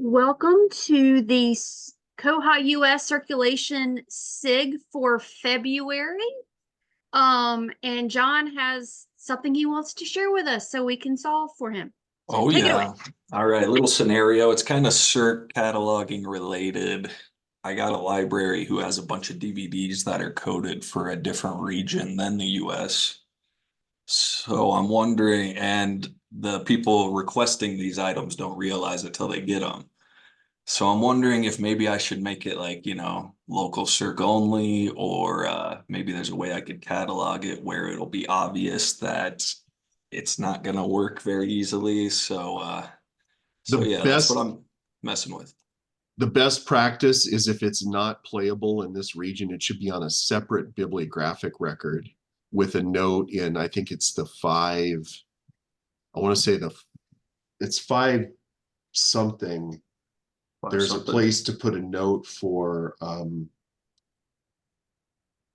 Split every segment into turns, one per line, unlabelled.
Welcome to the koha-US circulation SIG for February. And John has something he wants to share with us so we can solve for him. So
Oh
take it away.
yeah. All right, little scenario. It's kind of cert cataloging related. I got a library who has a bunch of DVDs that are coded for a different region than the US. So I'm wondering, and the people requesting these items don't realize it till they get them. So I'm wondering if maybe I should make it like, local circ only, or maybe there's a way I could catalog it where it'll be obvious that it's not gonna work very easily. So
The
yeah, that's what
best
I'm messing with.
the best practice is if it's not playable in this region, it should be on a separate bibliographic record with a note in, I think it's the five, I want to say it's five something.
Or
There's a
something.
place to put a note for,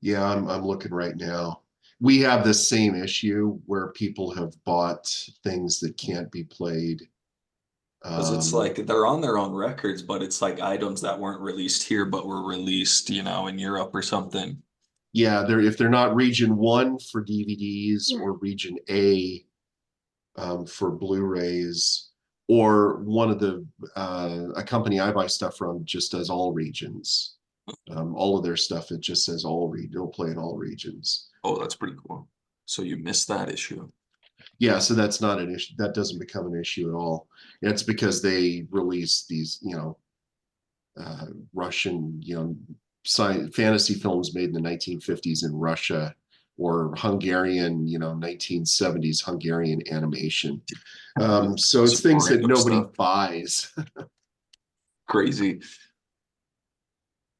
yeah, I'm looking right now. We have the same issue where people have bought things that can't be played.
Because it's like they're on their own records, but it's like items that weren't released here, but were released, in Europe or something.
Yeah, if they're not region 1 for DVDs or region A for Blu-rays, or one of a company I buy stuff from just does all regions. All of their stuff, it just says it'll play in all regions.
Oh, that's pretty cool. So you missed that issue.
Yeah, so that's not an issue. That doesn't become an issue at all. It's because they release these, Russian, fantasy films made in the 1950s in Russia, or Hungarian, 1970s Hungarian animation. So it's things that nobody buys.
Crazy.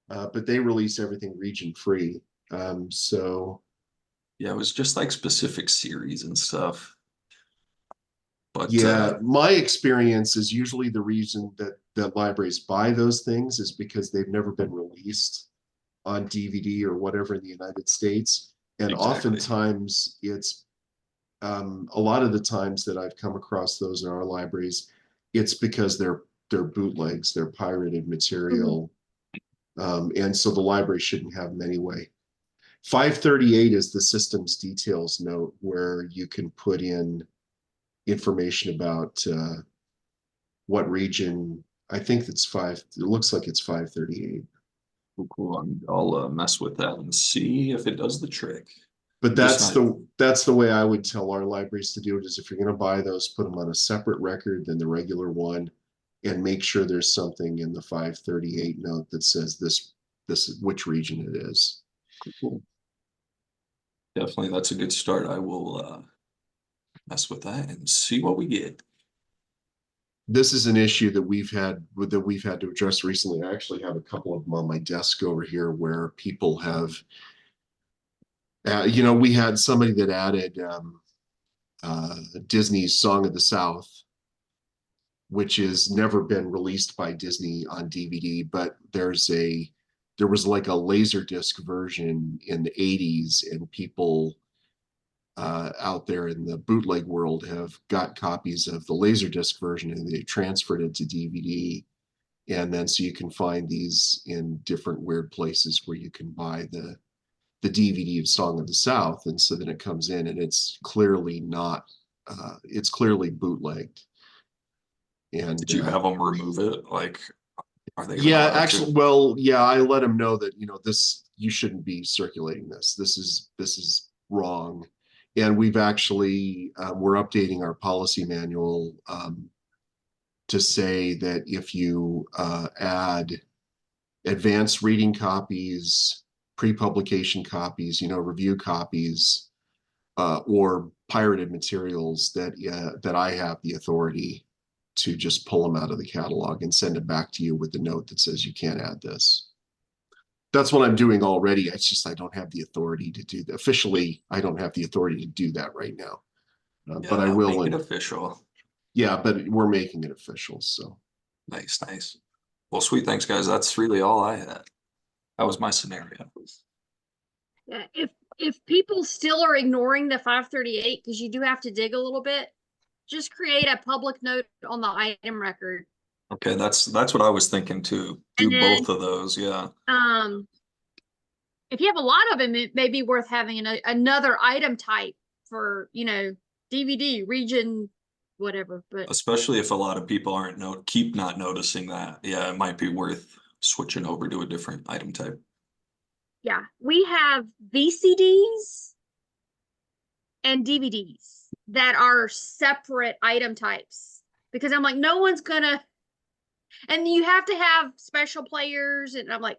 But they release everything region free. So
yeah, it was just like specific series and stuff. But
yeah, my experience is usually the reason that libraries buy those things is because they've never been released on DVD or whatever in the United States. And
exactly.
Oftentimes it's a lot of the times that I've come across those in our libraries, it's because they're bootlegs, they're pirated material. And so the library shouldn't have them anyway. 538 is the systems details note where you can put in information about what region. I think that's it looks like it's 538.
Cool. I'll mess with that and see if it does the trick.
But that's the way I would tell our libraries to do it, is if you're going to buy those, put them on a separate record than the regular one, and make sure there's something in the 538 note that says this is which region it is.
Cool. Definitely, that's a good start. I will mess with that and see what we get.
This is an issue that we've had to address recently. I actually have a couple of them on my desk over here where people have, we had somebody that added Disney's Song of the South, which has never been released by Disney on DVD, but there was like a Laserdisc version in the 80s, and people out there in the bootleg world have got copies of the Laserdisc version, and they transferred it to DVD. And then so you can find these in different weird places where you can buy the DVD of Song of the South. And so then it comes in and it's clearly not, it's clearly bootlegged. And
did you have them remove it? Like, are they?
Yeah, actually, well, yeah, I let them know that, you shouldn't be circulating this. This is wrong. And we've actually, we're updating our policy manual to say that if you add advanced reading copies, pre-publication copies, review copies, or pirated materials, that I have the authority to just pull them out of the catalog and send it back to you with the note that says you can't add this. That's what I'm doing already. It's just I don't have the authority to do that. Officially, I don't have the authority to do that right now. But I will
make it official.
Yeah, but we're making it official. So
nice. Well, sweet. Thanks, guys. That's really all I had. That was my scenario.
If people still are ignoring the 538, because you do have to dig a little bit, just create a public note on the item record
Okay, that's what I was thinking too. Do
And then,
both of those, yeah.
if you have a lot of them, it may be worth having another item type for, DVD region, whatever. But
Especially if a lot of people keep not noticing that. Yeah, it might be worth switching over to a different item type.
yeah, we have VCDs and DVDs that are separate item types because I'm like, no one's gonna, and you have to have special players, and I'm like,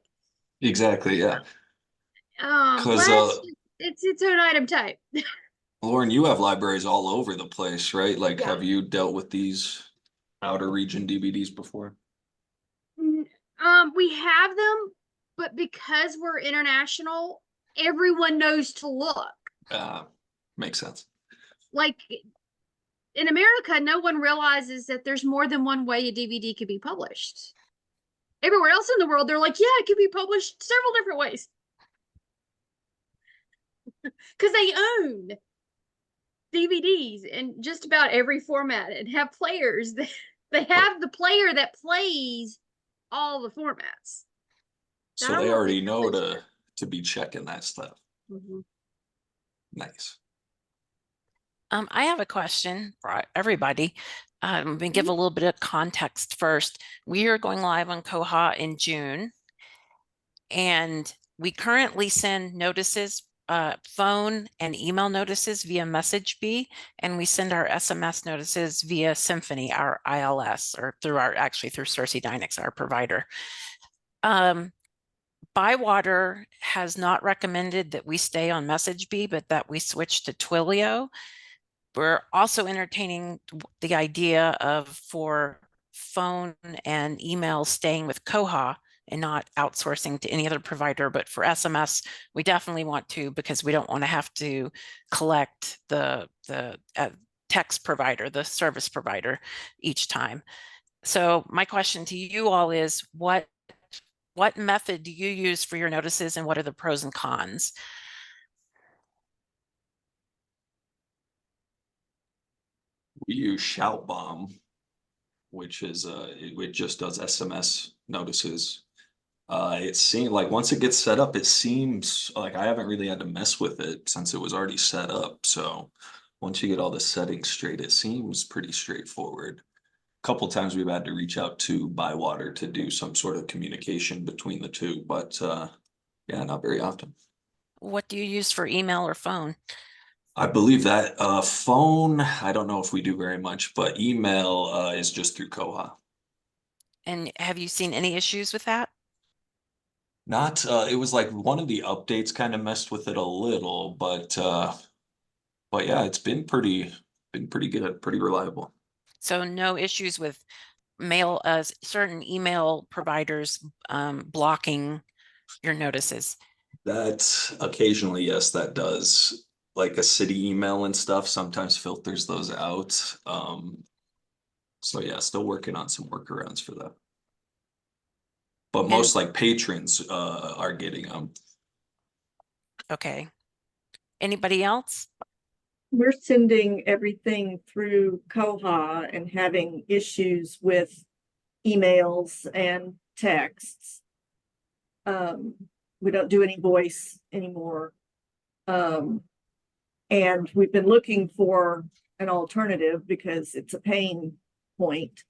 Exactly, yeah. Because
it's its own item type.
Lauren, you have libraries all over the place, right? Like,
Yeah.
have you dealt with these outer region DVDs before?
We have them, but because we're international, everyone knows to look.
Makes sense.
Like in America, no one realizes that there's more than one way a DVD could be published. Everywhere else in the world, they're like, yeah, it could be published several different ways. Because they own DVDs in just about every format and have players. They have the player that plays all the formats.
So they already know to be checking that stuff.
Mm-hmm.
Nice.
I have a question for everybody. Let me give a little bit of context first. We are going live on Koha in June, and we currently send notices, phone and email notices via MessageBee, and we send our SMS notices via Symphony, our ILS, or actually through Cersei Dynix, our provider. Bywater has not recommended that we stay on MessageBee, but that we switch to Twilio. We're also entertaining the idea of for phone and email staying with Koha and not outsourcing to any other provider. But for SMS, we definitely want to, because we don't want to have to collect the text provider, the service provider each time. So my question to you all is, what method do you use for your notices, and what are the pros and cons?
We use Shoutbomb, which is it just does SMS notices. It seems like once it gets set up, it seems like I haven't really had to mess with it since it was already set up. So once you get all the settings straight, it seems pretty straightforward. A couple times we've had to reach out to Bywater to do some sort of communication between the two, but yeah, not very often.
What do you use for email or phone?
I believe that phone, I don't know if we do very much, but email is just through Koha.
And have you seen any issues with that?
Not, it was like one of the updates kind of messed with it a little, but yeah, it's been pretty good, pretty reliable.
So no issues with mail, certain email providers blocking your notices?
That occasionally, yes, that does. Like a city email and stuff sometimes filters those out. So yeah, still working on some workarounds for that. But most like patrons are getting them.
Okay. Anybody else?
We're sending everything through Koha and having issues with emails and texts. We don't do any voice anymore. And we've been looking for an alternative because it's a pain point.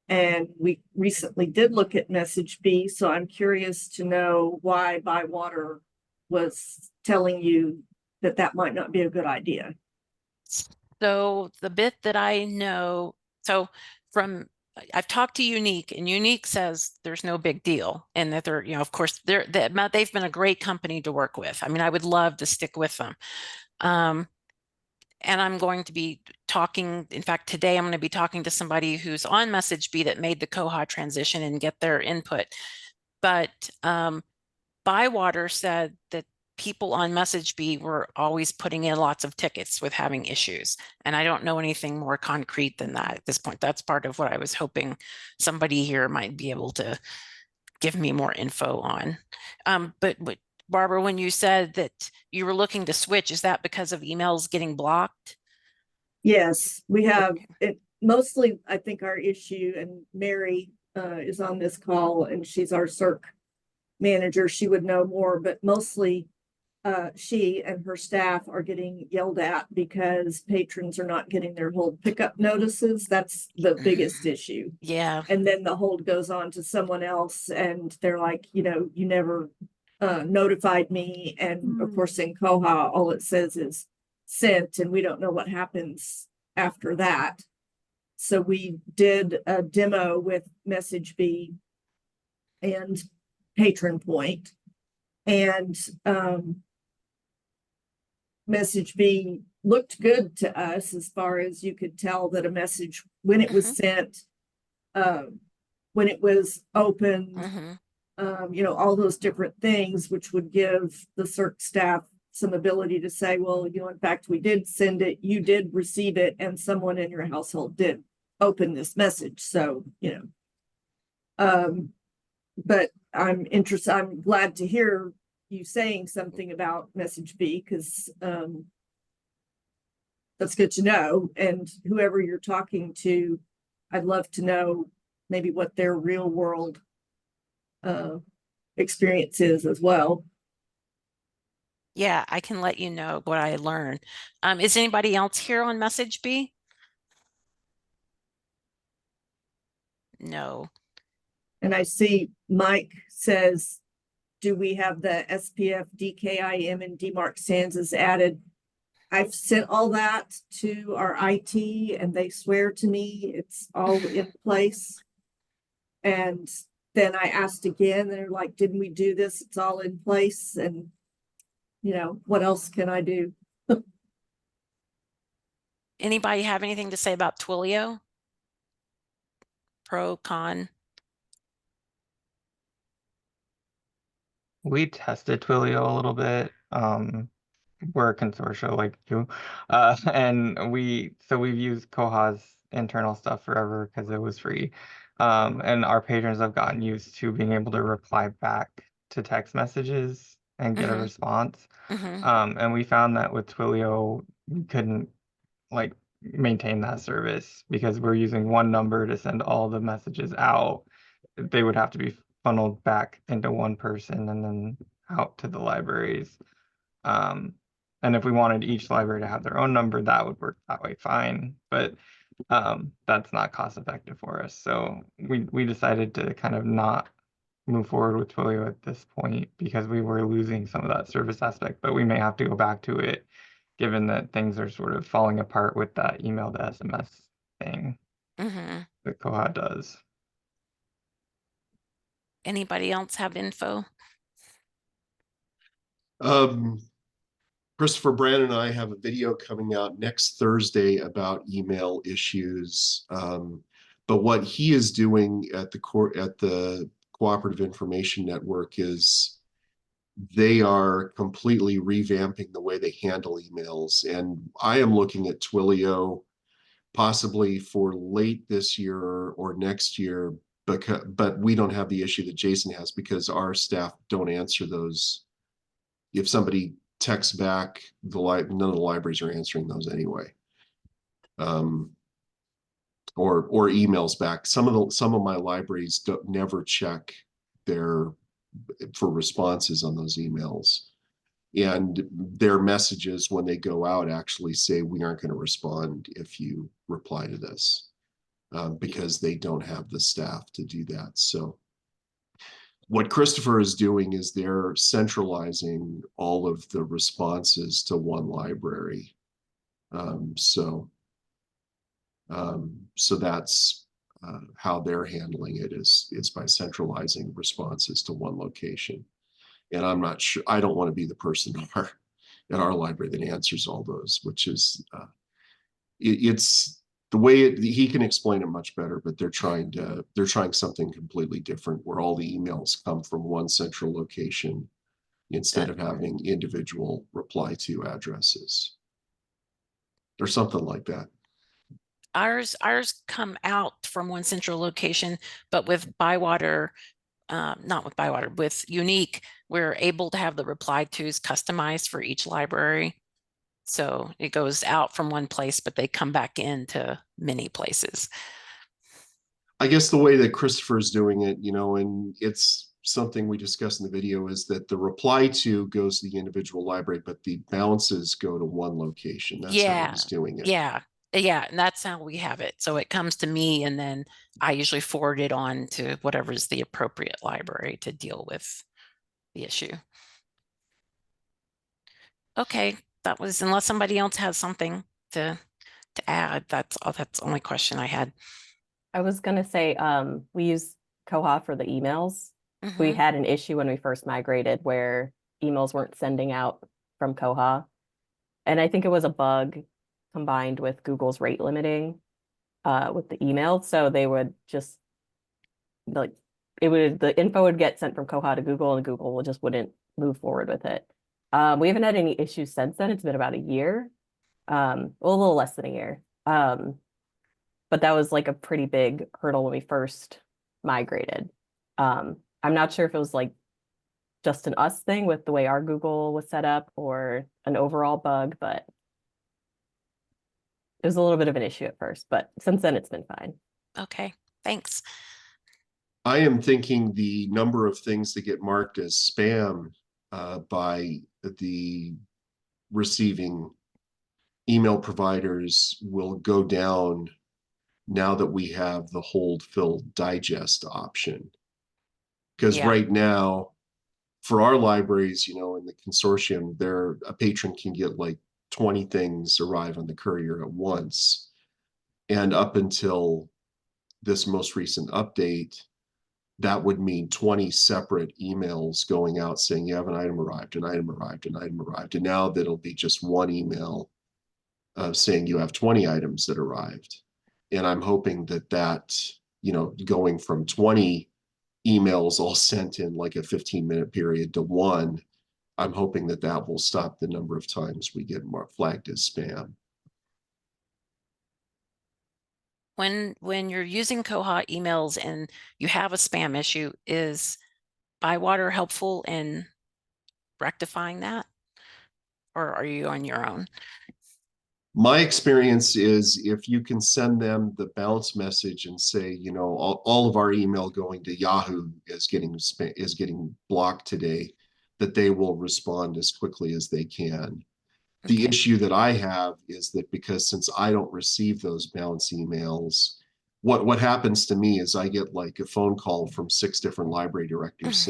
And we recently did look at MessageBee, so I'm curious to know why Bywater was telling you that that might not be a good idea.
So the bit that I know, so I've talked to Unique, and Unique says there's no big deal, and that they're, of course, they've been a great company to work with. I mean, I would love to stick with them. And I'm going to be talking, in fact, today I'm going to be talking to somebody who's on MessageBee that made the Koha transition and get their input. But Bywater said that people on MessageBee were always putting in lots of tickets with having issues. And I don't know anything more concrete than that at this point. That's part of what I was hoping somebody here might be able to give me more info on. But Barbara, when you said that you were looking to switch, is that because of emails getting blocked?
Yes, we have it. Mostly, I think our issue, and Mary is on this call, and she's our CERC manager. She would know more, but mostly she and her staff are getting yelled at because patrons are not getting their hold pickup notices. That's the biggest issue.
Yeah.
And then the hold goes on to someone else, and they're like, you know, you never notified me. And of course, in Koha, all it says is sent, and we don't know what happens after that. So we did a demo with MessageBee and Patron Point, and MessageBee looked good to us as far as you could tell that a message, when it was sent, when it was opened, you know, all those different things, which would give the CERC staff some ability to say, well, you know, in fact, we did send it, you did receive it, and someone in your household did open this message. So, you know, but I'm interested, I'm glad to hear you saying something about MessageBee, because that's good to know. And whoever you're talking to, I'd love to know maybe what their real world experience is as well.
Yeah, I can let you know what I learned. Is anybody else here on MessageBee? No.
And I see Mike says, do we have the SPF, DKIM, and DMARC stanzas added? I've sent all that to our IT, and they swear to me it's all in place. And then I asked again, and they're like, didn't we do this? It's all in place. And, you know, what else can I do?
Anybody have anything to say about Twilio? Pro, con?
We tested Twilio a little bit. We're a consortia like you. And we've used Koha's internal stuff forever because it was free. And our patrons have gotten used to being able to reply back to text messages and get a response. And we found that with Twilio, we couldn't like maintain that service because we're using one number to send all the messages out. They would have to be funneled back into one person and then out to the libraries. And if we wanted each library to have their own number, that would work that way fine. But that's not cost effective for us. So we decided to kind of not move forward with Twilio at this point because we were losing some of that service aspect, but we may have to go back to it given that things are sort of falling apart with that email to SMS thing that Koha does.
Anybody else have info?
Christopher Brand and I have a video coming out next Thursday about email issues. But what he is doing at the Cooperative Information Network is they are completely revamping the way they handle emails. And I am looking at Twilio possibly for late this year or next year, but we don't have the issue that Jason has because our staff don't answer those. If somebody texts back, none of the libraries are answering those anyway. Or emails back. Some of my libraries never check for responses on those emails, and their messages when they go out actually say we aren't going to respond if you reply to this, because they don't have the staff to do that. So what Christopher is doing is they're centralizing all of the responses to one library. So that's how they're handling it is by centralizing responses to one location. And I'm not sure, I don't want to be the person at our library that answers all those, which is, it's the way he can explain it much better, but they're trying something completely different where all the emails come from one central location instead of having individual reply to addresses or something like that.
Ours come out from one central location, but with Bywater, not with Bywater, with Unique, we're able to have the reply tos customized for each library. So it goes out from one place, but they come back into many places.
I guess the way that Christopher's doing it, you know, and it's something we discussed in the video, is that the reply to goes to the individual library, but the bounces go to one location. That's how
Yeah,
he's doing it.
yeah, yeah, and that's how we have it. So it comes to me, and then I usually forward it on to whatever's the appropriate library to deal with the issue. Okay, that was, unless somebody else has something to add, that's the only question I had.
I was gonna say, we use Koha for the emails. We
Mhm.
had an issue when we first migrated where emails weren't sending out from Koha. And I think it was a bug combined with Google's rate limiting with the email. So they would just like the info would get sent from Koha to Google, and Google just wouldn't move forward with it. We haven't had any issues since then. It's been about a year. Well, a little less than a year. But that was like a pretty big hurdle when we first migrated. I'm not sure if it was like just an us thing with the way our Google was set up or an overall bug, but it was a little bit of an issue at first, but since then it's been fine.
Okay, thanks.
I am thinking the number of things that get marked as spam by the receiving email providers will go down now that we have the hold fill digest option. Because
Yeah.
right now, for our libraries, you know, in the consortium, a patron can get like 20 things arrive on the courier at once. And up until this most recent update, that would mean 20 separate emails going out saying you have an item arrived, an item arrived, an item arrived. And now that'll be just one email saying you have 20 items that arrived. And I'm hoping that, you know, going from 20 emails all sent in like a 15-minute period to one, I'm hoping that will stop the number of times we get flagged as spam.
When you're using Koha emails and you have a spam issue, is Bywater helpful in rectifying that? Or are you on your own?
My experience is if you can send them the bounce message and say, you know, all of our email going to Yahoo is getting blocked today, that they will respond as quickly as they can. The
Okay.
issue that I have is that because since I don't receive those bounce emails, what happens to me is I get like a phone call from 6 different library directors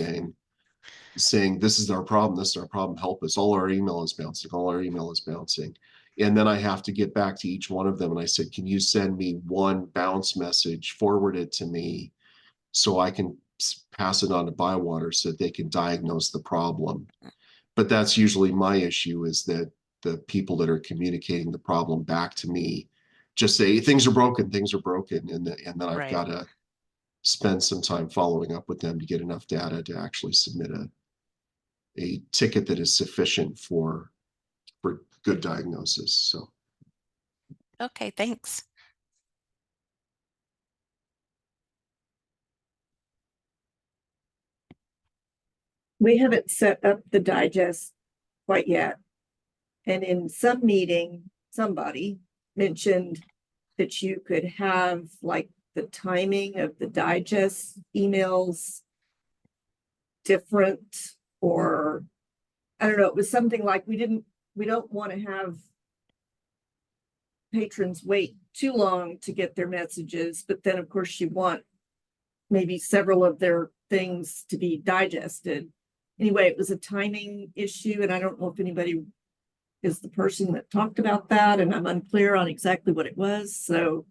saying this is our problem, help us, all our email is bouncing. And then I have to get back to each one of them and I said, can you send me one bounce message, forward it to me so I can pass it on to Bywater so that they can diagnose the problem. But that's usually my issue, is that the people that are communicating the problem back to me just say things are broken, and then I've
Right.
got to spend some time following up with them to get enough data to actually submit a ticket that is sufficient for good diagnosis. So
Okay, thanks.
We haven't set up the digest quite yet. And in some meeting, somebody mentioned that you could have like the timing of the digest emails different, or I don't know, it was something like we don't want to have patrons wait too long to get their messages, but then of course you want maybe several of their things to be digested. Anyway, it was a timing issue, and I don't know if anybody is the person that talked about that, and I'm unclear on exactly what it was. So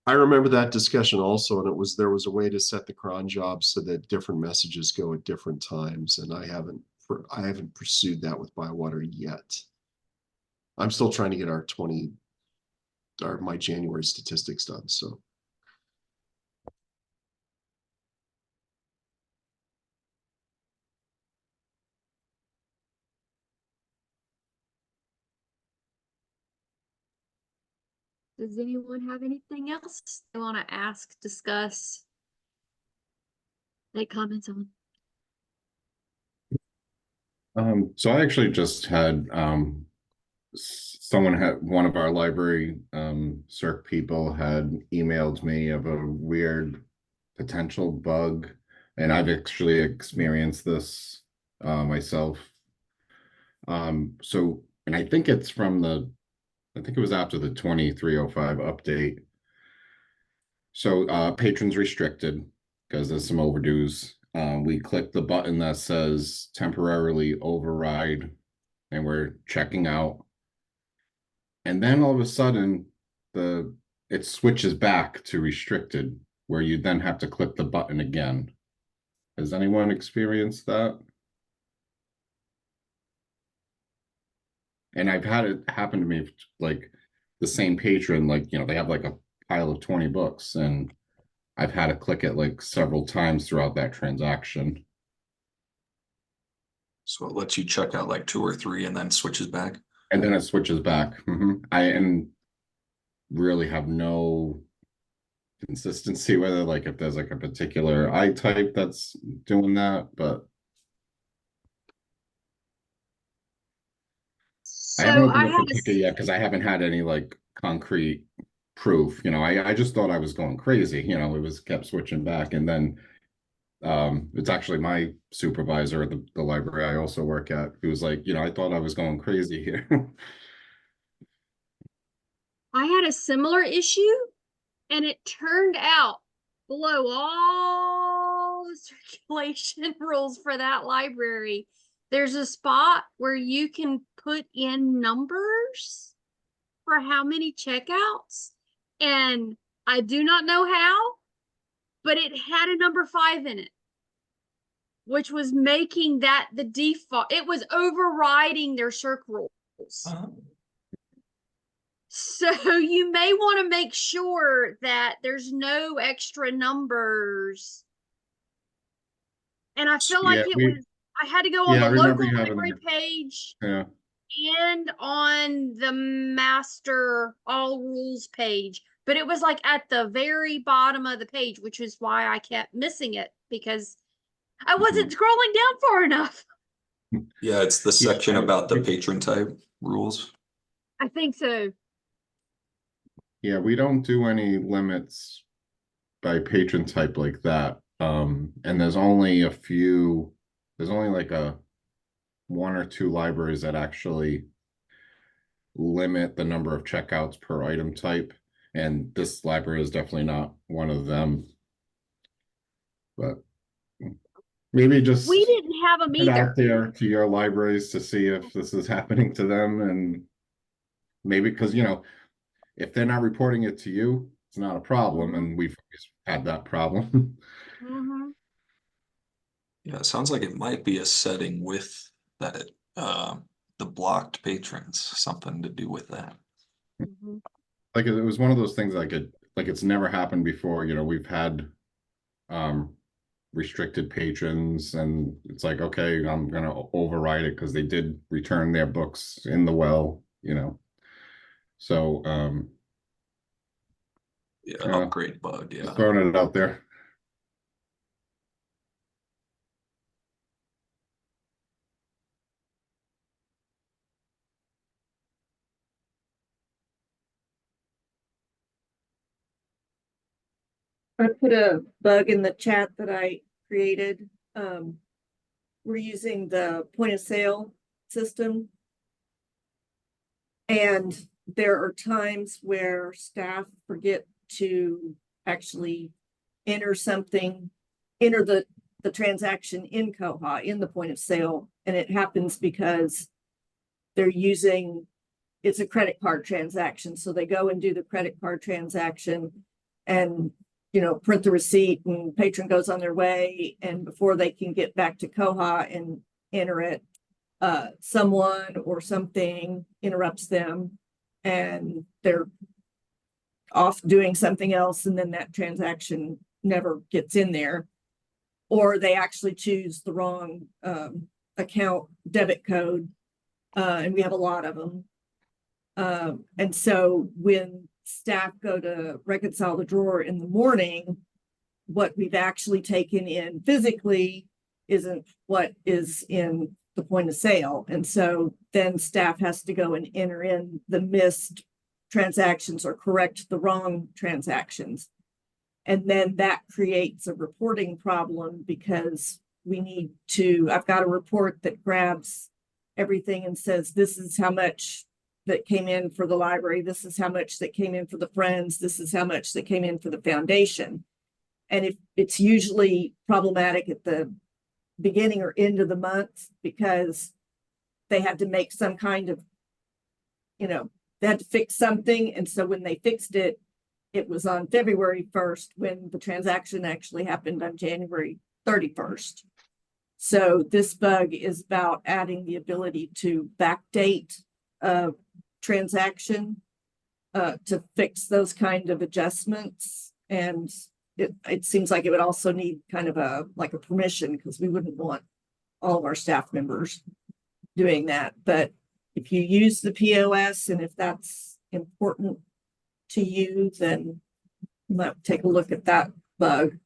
I remember that discussion also, and there was a way to set the cron job so that different messages go at different times, and I haven't pursued that with Bywater yet. I'm still trying to get my January statistics done. So
Does anyone have anything else they want to ask, discuss, make comments on?
So I actually just had one of our library circ people had emailed me of a weird potential bug, and I've actually experienced this myself. So, and I think it's from I think it was after the 2305 update. So patrons restricted because there's some overdues. We click the button that says temporarily override, and we're checking out. And then all of a sudden, it switches back to restricted, where you then have to click the button again. Has anyone experienced that? And I've had it happen to me, like the same patron, like, they have like a pile of 20 books, and I've had to click it like several times throughout that transaction.
So it lets you check out like 2 or 3 and then switches back.
And then it switches back. I really have no consistency whether like if there's like a particular i-type that's doing that, but I haven't opened up the ticket yet because I haven't had any like concrete proof. I just thought I was going crazy. It kept switching back, and then it's actually my supervisor at the library I also work at, who was like, I thought I was going crazy here.
I had a similar issue, and it turned out below all the circulation rules for that library, there's a spot where you can put in numbers for how many checkouts, and I do not know how, but it had a number 5 in it, which was making that the default. It was overriding their circ rules. So you may want to make sure that there's no extra numbers. And I feel like I had to go on the local library page and on the master all rules page. But it was like at the very bottom of the page, which is why I kept missing it, because I wasn't scrolling down far enough.
Yeah, it's the section about the patron type rules.
I think so.
Yeah, we don't do any limits by patron type like that. And there's only like 1 or 2 libraries that actually limit the number of checkouts per item type. And this library is definitely not one of them. But maybe just
we didn't have them either
out there to your libraries to see if this is happening to them, and maybe because if they're not reporting it to you, it's not a problem, and we've had that problem.
Yeah, it sounds like it might be a setting with that the blocked patrons, something to do with that.
Like it was one of those things like it's never happened before. We've had restricted patrons, and it's like, okay, I'm gonna override it because they did return their books in the well, so
upgrade bug.
Just throwing it out there.
I put a bug in the chat that I created. We're using the point of sale system, and there are times where staff forget to actually enter the transaction in Koha, in the point of sale, and it happens because it's a credit card transaction, so they go and do the credit card transaction and print the receipt, and patron goes on their way, and before they can get back to Koha and enter it, someone or something interrupts them, and they're off doing something else, and then that transaction never gets in there, or they actually choose the wrong account debit code, and we have a lot of them. And so when staff go to reconcile the drawer in the morning, what we've actually taken in physically isn't what is in the point of sale. And so then staff has to go and enter in the missed transactions or correct the wrong transactions. And then that creates a reporting problem because I've got a report that grabs everything and says, this is how much that came in for the library. This is how much that came in for the Friends. This is how much that came in for the foundation. And if it's usually problematic at the beginning or end of the month because they had to make some kind of, they had to fix something. And so when they fixed it, it was on February 1st when the transaction actually happened on January 31st. So this bug is about adding the ability to backdate a transaction to fix those kind of adjustments. And it seems like it would also need kind of a permission, because we wouldn't want all of our staff members doing that. But if you use the POS and if that's important to you, then you might take a look at that bug.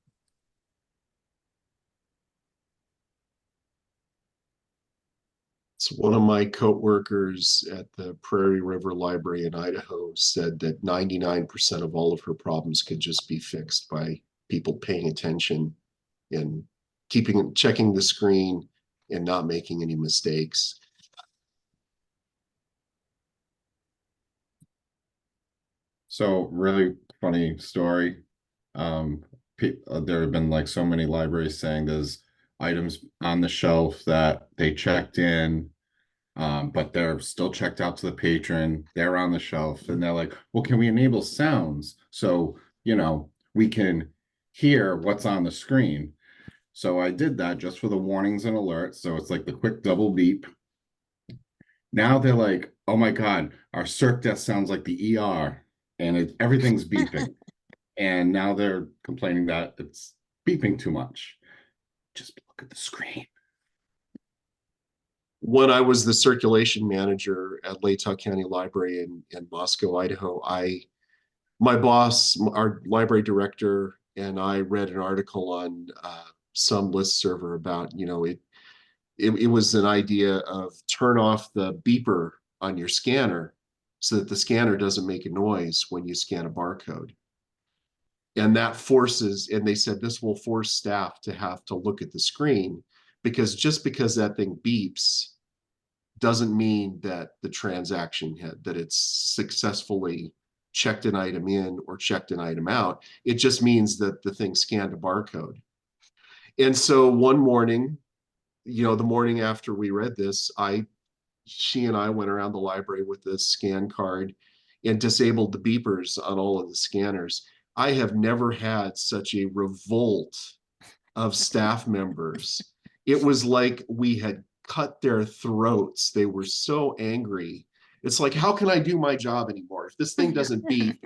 So one of my co-workers at the Prairie River Library in Idaho said that 99% of all of her problems could just be fixed by people paying attention and checking the screen and not making any mistakes.
So really funny story. There have been like so many libraries saying there's items on the shelf that they checked in, but they're still checked out to the patron. They're on the shelf and they're like, well, can we enable sounds so, we can hear what's on the screen? So I did that just for the warnings and alerts. So it's like the quick double beep. Now they're like, oh my God, our circ desk sounds like the ER and everything's beeping. And now they're complaining that it's beeping too much. Just look at the screen.
When I was the circulation manager at Latah County Library in Moscow, Idaho, my boss, our library director, and I read an article on some list server about, it was an idea of turn off the beeper on your scanner so that the scanner doesn't make a noise when you scan a barcode. And that and they said this will force staff to have to look at the screen, because just because that thing beeps doesn't mean that the transaction that it's successfully checked an item in or checked an item out. It just means that the thing scanned a barcode. And so one morning, the morning after we read this, she and I went around the library with this scan card and disabled the beepers on all of the scanners. I have never had such a revolt of staff members. It was like we had cut their throats. They were so angry. It's like, how can I do my job anymore if this thing doesn't beep?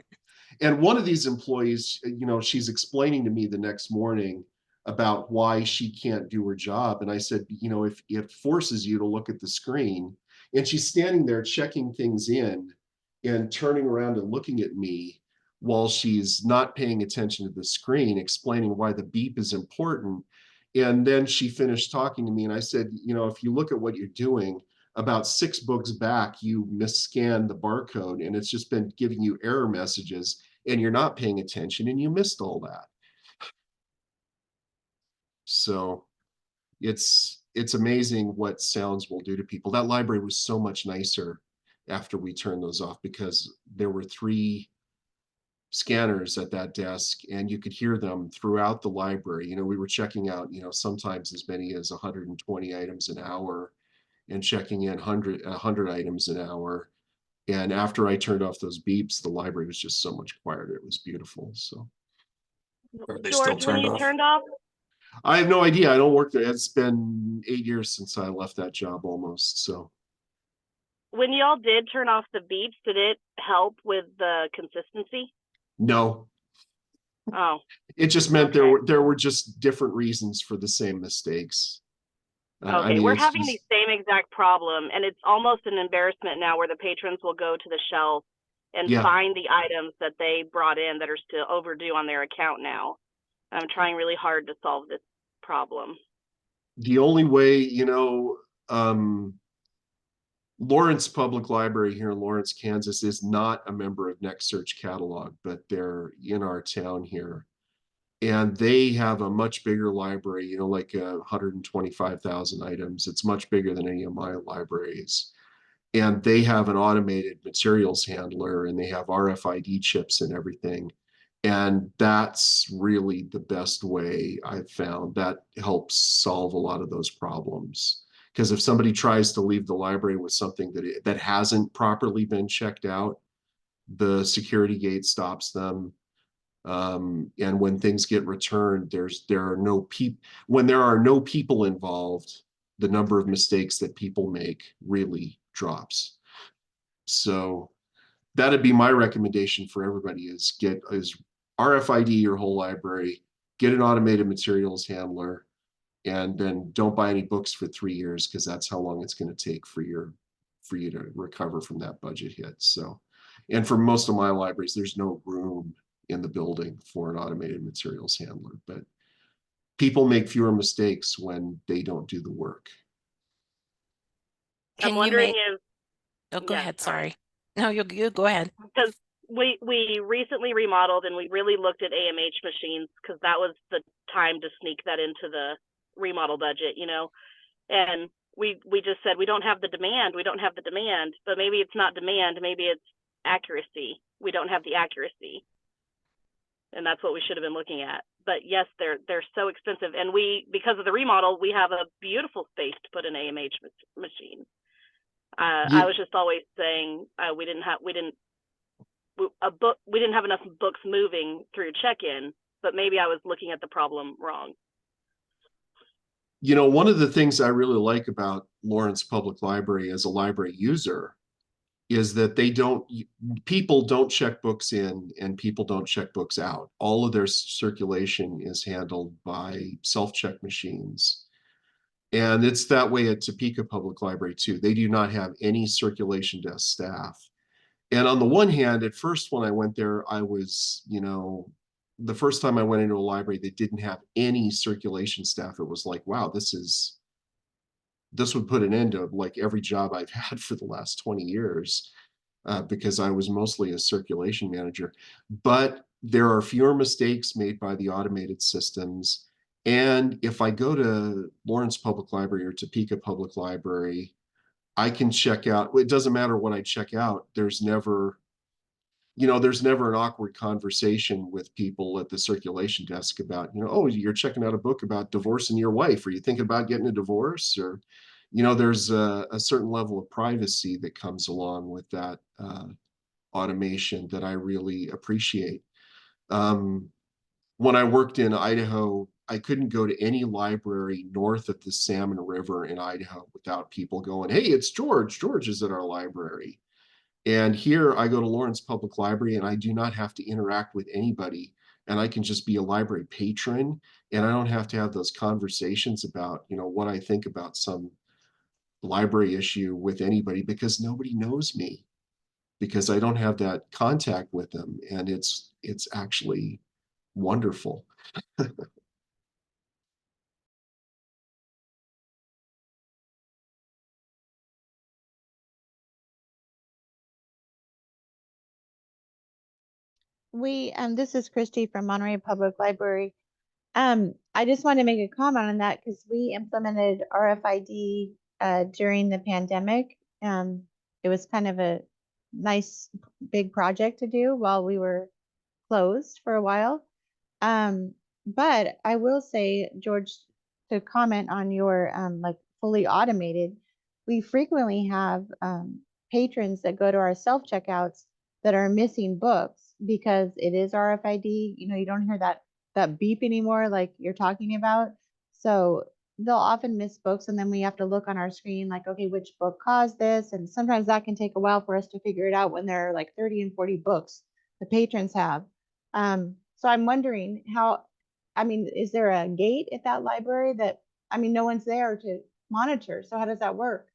And one of these employees, she's explaining to me the next morning about why she can't do her job. And I said, if it forces you to look at the screen, and she's standing there checking things in and turning around and looking at me while she's not paying attention to the screen, explaining why the beep is important. And then she finished talking to me and I said, if you look at what you're doing, about 6 books back, you misscanned the barcode and it's just been giving you error messages and you're not paying attention and you missed all that. So it's amazing what sounds will do to people. That library was so much nicer after we turned those off, because there were 3 scanners at that desk and you could hear them throughout the library. We were checking out, sometimes as many as 120 items an hour and checking in 100 items an hour. And after I turned off those beeps, the library was just so much quieter. It was beautiful. So
Are they still
George, when
turned
you
off?
turned off,
I have no idea. I don't work there. It's been 8 years since I left that job almost. So
when y'all did turn off the beeps, did it help with the consistency?
no,
Oh,
it just meant
Okay.
there were just different reasons for the same mistakes.
okay. We're
it's
having
just-
the same exact problem, and it's almost an embarrassment now where the patrons will go to the shelf and
Yeah.
find the items that they brought in that are still overdue on their account now. I'm trying really hard to solve this problem.
The only way, Lawrence Public Library here in Lawrence, Kansas is not a member of Next Search Catalog, but they're in our town here. And they have a much bigger library, you know, like 125,000 items. It's much bigger than any of my libraries. And they have an automated materials handler, and they have RFID chips and everything. And that's really the best way I've found that helps solve a lot of those problems. Because if somebody tries to leave the library with something that hasn't properly been checked out, the security gate stops them. And when things get returned, when there are no people involved, the number of mistakes that people make really drops. So that'd be my recommendation for everybody: is RFID your whole library, get an automated materials handler, and then don't buy any books for 3 years, because that's how long it's going to take for you to recover from that budget hit. So, and for most of my libraries, there's no room in the building for an automated materials handler, but people make fewer mistakes when they don't do the work.
Can
I'm
you
wondering
make,
if,
oh, go
yeah,
ahead, sorry. No, you go ahead.
because we recently remodeled and we really looked at AMH machines, because that was the time to sneak that into the remodel budget, you know. And we just said, we don't have the demand, but maybe it's not demand, maybe it's accuracy. We don't have the accuracy. And that's what we should have been looking at. But yes, they're so expensive. And because of the remodel, we have a beautiful space to put an AMH machine. I was just always saying we didn't have enough books moving through check-in, but maybe I was looking at the problem wrong.
You know, one of the things I really like about Lawrence Public Library as a library user is that people don't check books in and people don't check books out. All of their circulation is handled by self-check machines. And it's that way at Topeka Public Library too. They do not have any circulation desk staff. And on the one hand, at first when I went there, I was, you know, the first time I went into a library that didn't have any circulation staff, it was like, wow, this would put an end to like every job I've had for the last 20 years, because I was mostly a circulation manager. But there are fewer mistakes made by the automated systems. And if I go to Lawrence Public Library or Topeka Public Library, I can check out, it doesn't matter what I check out, there's never an awkward conversation with people at the circulation desk about, you know, oh, you're checking out a book about divorcing your wife. Are you thinking about getting a divorce? Or, you know, there's a certain level of privacy that comes along with that automation that I really appreciate. When I worked in Idaho, I couldn't go to any library north of the Salmon River in Idaho without people going, hey, it's George. George is at our library. And here I go to Lawrence Public Library and I do not have to interact with anybody. And I can just be a library patron, and I don't have to have those conversations about, you know, what I think about some library issue with anybody, because nobody knows me, because I don't have that contact with them. And it's actually wonderful.
This is Christy from Monterey Public Library. I just want to make a comment on that because we implemented RFID during the pandemic. It was kind of a nice big project to do while we were closed for a while. But I will say, George, to comment on your like fully automated, we frequently have patrons that go to our self-checkouts that are missing books because it is RFID. You know, you don't hear that beep anymore like you're talking about. So they'll often miss books, and then we have to look on our screen like, okay, which book caused this? And sometimes that can take a while for us to figure it out when there are like 30 and 40 books the patrons have. So I'm wondering is there a gate at that library that, no one's there to monitor. So how does that work?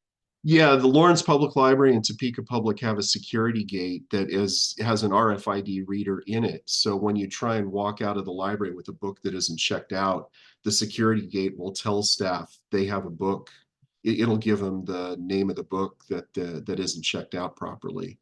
Yeah, the Lawrence Public Library and Topeka Public have a security gate that has an RFID reader in it. So when you try and walk out of the library with a book that isn't checked out, the security gate will tell staff they have a book it'll give them the name of the book that isn't checked out properly.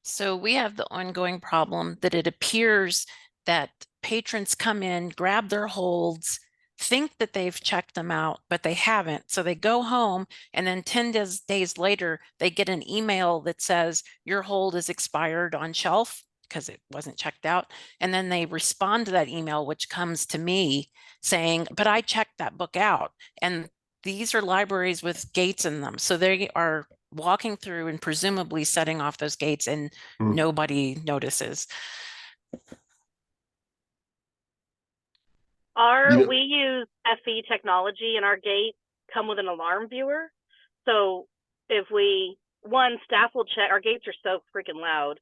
So we have the ongoing problem that it appears that patrons come in, grab their holds, think that they've checked them out, but they haven't. So they go home, and then 10 days later, they get an email that says your hold is expired on shelf because it wasn't checked out. And then they respond to that email, which comes to me saying, but I checked that book out. And these are libraries with gates in them. So they are walking through and presumably setting off those gates, and nobody notices.
We use FE technology, and our gates come with an alarm viewer. So if staff will check, our gates are so freaking loud.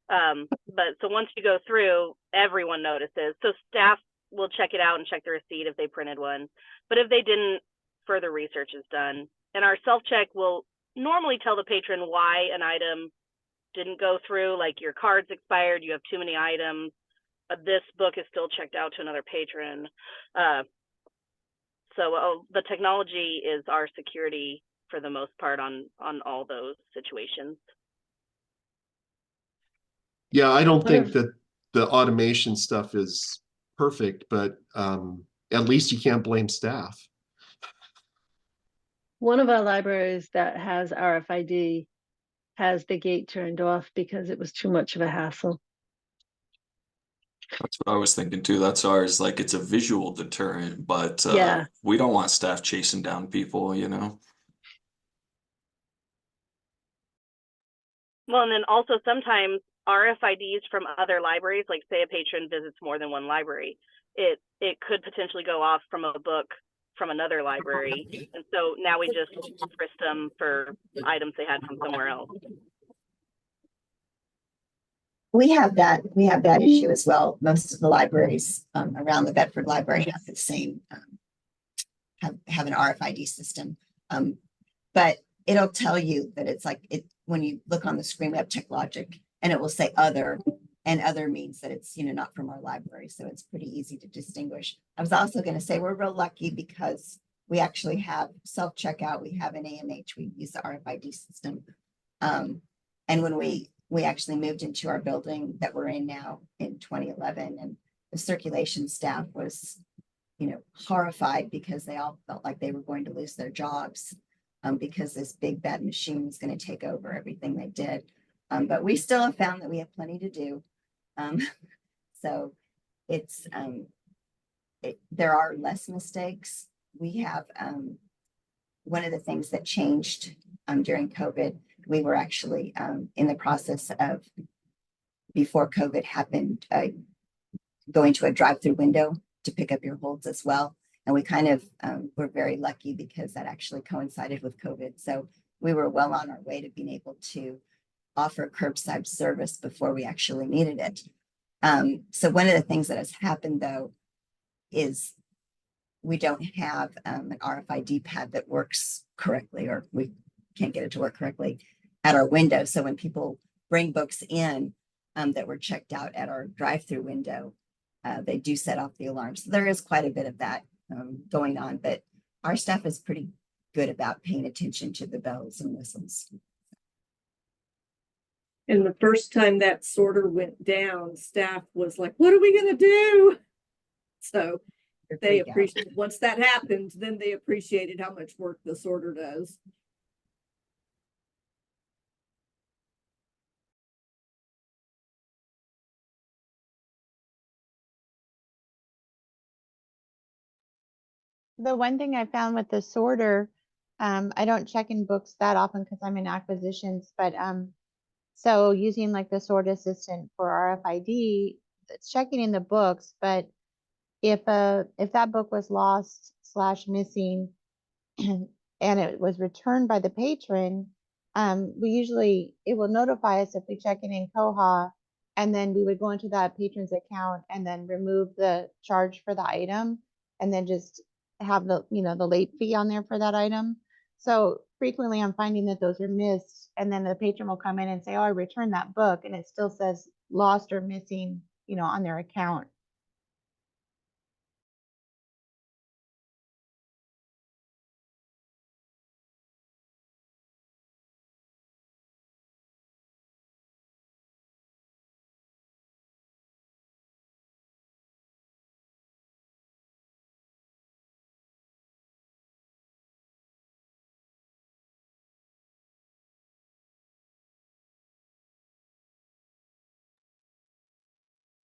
But so once you go through, everyone notices. So staff will check it out and check the receipt if they printed one. But if they didn't, further research is done. And our self-check will normally tell the patron why an item didn't go through, like your card's expired, you have too many items, this book is still checked out to another patron. So the technology is our security for the most part on all those situations.
Yeah, I don't think that the automation stuff is perfect, but at least you can't blame staff.
One of our libraries that has RFID has the gate turned off because it was too much of a hassle.
That's what I was thinking too. That's ours. Like, it's a visual deterrent, but
Yeah.
we don't want staff chasing down people, you know?
Well, and then also sometimes RFIDs from other libraries, like say a patron visits more than one library, it could potentially go off from a book from another library. And so now we just frisk them for items they had from somewhere else.
We have that issue as well. Most of the libraries around the Bedford library have the same have an RFID system. But it'll tell you that it's like when you look on the screen, we have TechLogic, and it will say other, and other means that it's not from our library. So it's pretty easy to distinguish. I was also going to say we're real lucky because we actually have self-checkout. We have an AMH. We use the RFID system. And when we actually moved into our building that we're in now in 2011, and the circulation staff was, horrified because they all felt like they were going to lose their jobs because this big bad machine was going to take over everything they did. But we still have found that we have plenty to do. So it's there are less mistakes. We have one of the things that changed during COVID. We were actually in the process of, before COVID happened, going to a drive-through window to pick up your holds as well. And we kind of were very lucky because that actually coincided with COVID. So we were well on our way to being able to offer curbside service before we actually needed it. So one of the things that has happened though is we don't have an RFID pad that works correctly, or we can't get it to work correctly at our window. So when people bring books in that were checked out at our drive-through window, they do set off the alarm. So there is quite a bit of that going on, but our staff is pretty good about paying attention to the bells and whistles.
And the first time that sorter went down, staff was like, what are we going to do? So they appreciated, once that happened, then they appreciated how much work the sorter does.
The one thing I found with the sorter, I don't check in books that often because I'm in acquisitions, but so using like the sort assistant for RFID, it's checking in the books, but if that book was lost / missing and it was returned by the patron, it will notify us if we check in Koha, and then we would go into that patron's account and then remove the charge for the item, and then just have the the late fee on there for that item. So frequently I'm finding that those are missed, and then the patron will come in and say, oh, I returned that book, and it still says lost or missing on their account.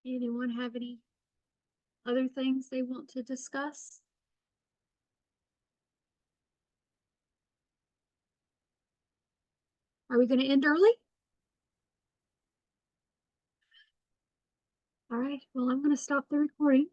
Anyone have any other things they want to discuss? Are we going to end early? All right, well, I'm going to stop the recording.